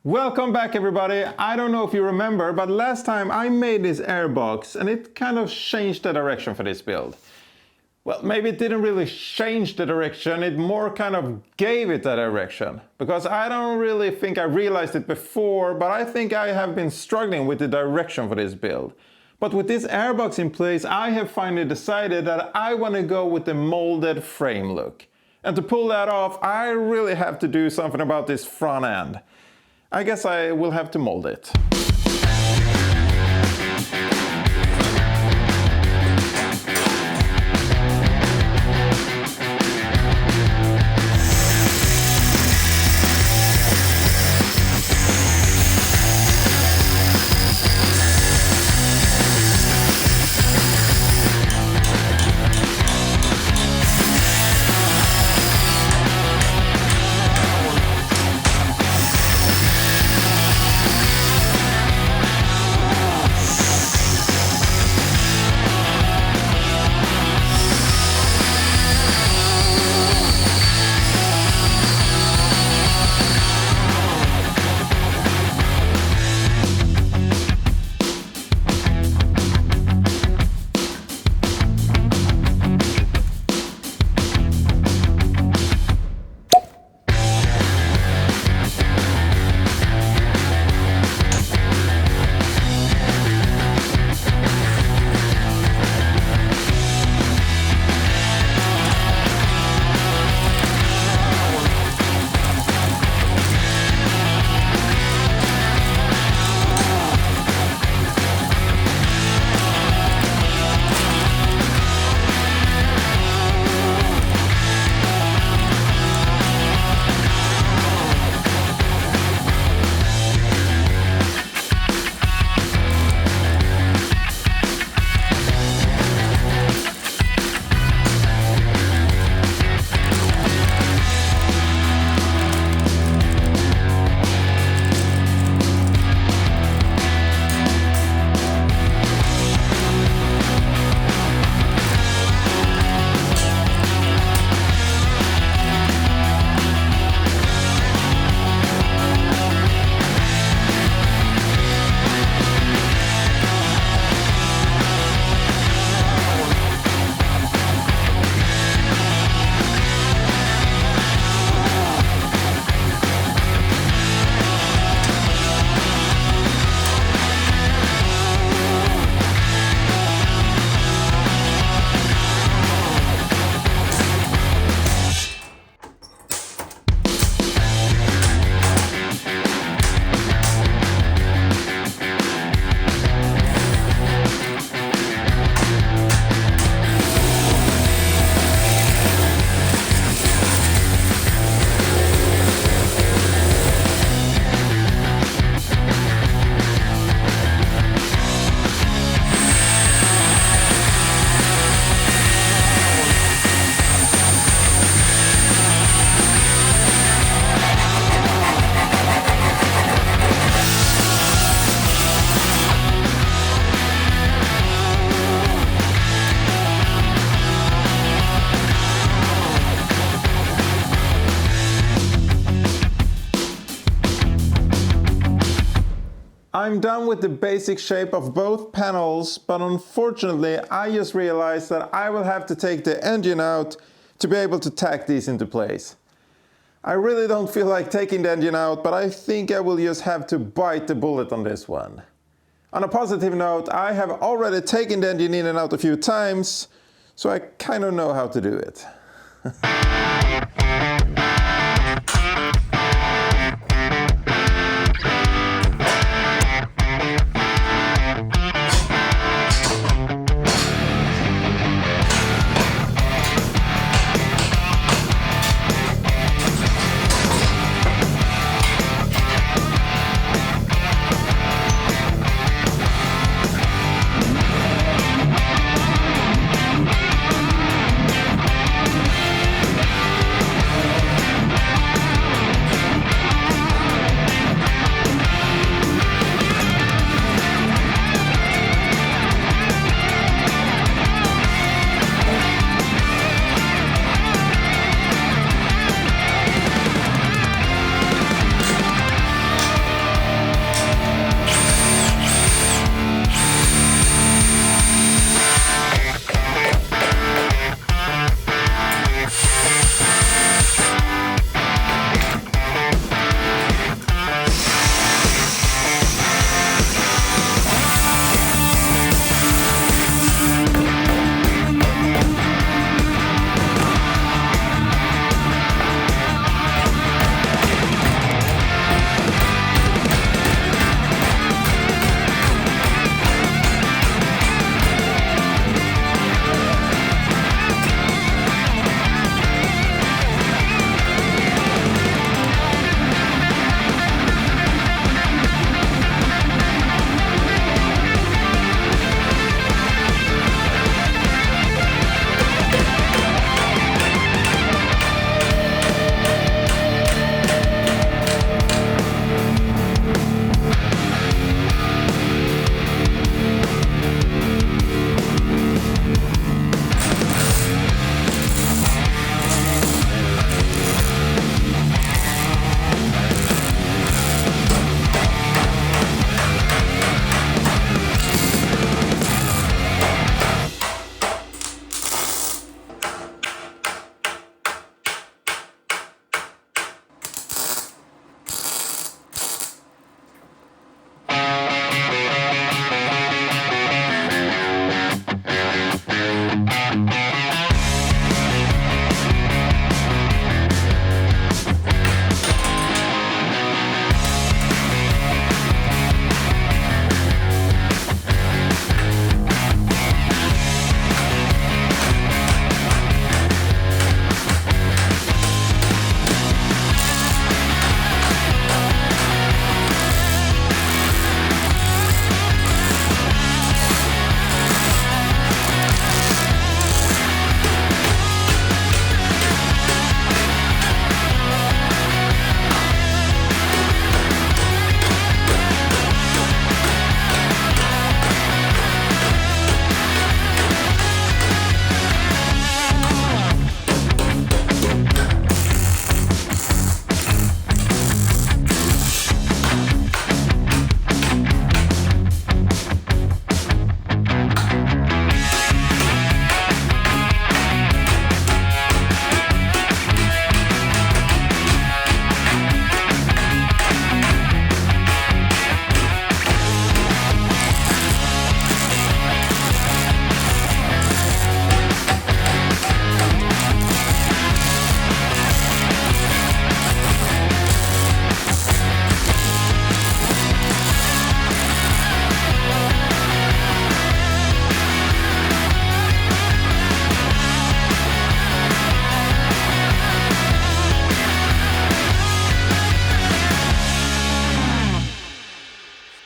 Welcome back everybody. I don't know if you remember, but last time I made this airbox and it kind of changed the direction for this build. Well, maybe it didn't really change the direction, it more kind of gave it that direction. Because I don't really think I realized it before, but I think I have been struggling with the direction for this build. But with this airbox in place, I have finally decided that I want to go with the molded frame look. And to pull that off, I really have to do something about this front end. I guess I will have to mold it. I'm done with the basic shape of both panels, but unfortunately I just realized that I will have to take the engine out to be able to tack these into place. I really don't feel like taking the engine out, but I think I will just have to bite the bullet on this one. On a positive note, I have already taken the engine in and out a few times, so I kind of know how to do it.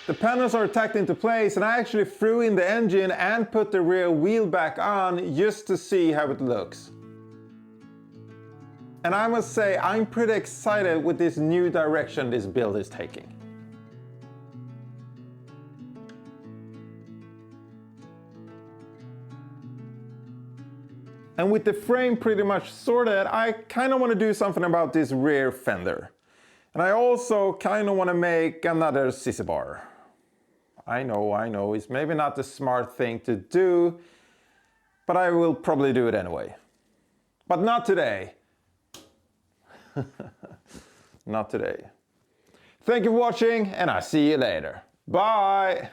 The panels are tacked into place, and I actually threw in the engine and put the rear wheel back on just to see how it looks. And I must say, I'm pretty excited with this new direction this build is taking. And with the frame pretty much sorted, I kind of want to do something about this rear fender. And I also kind of want to make another sissy bar. I know, it's maybe not the smart thing to do, but I will probably do it anyway. But not today. Not today. Thank you for watching, and I'll see you later. Bye!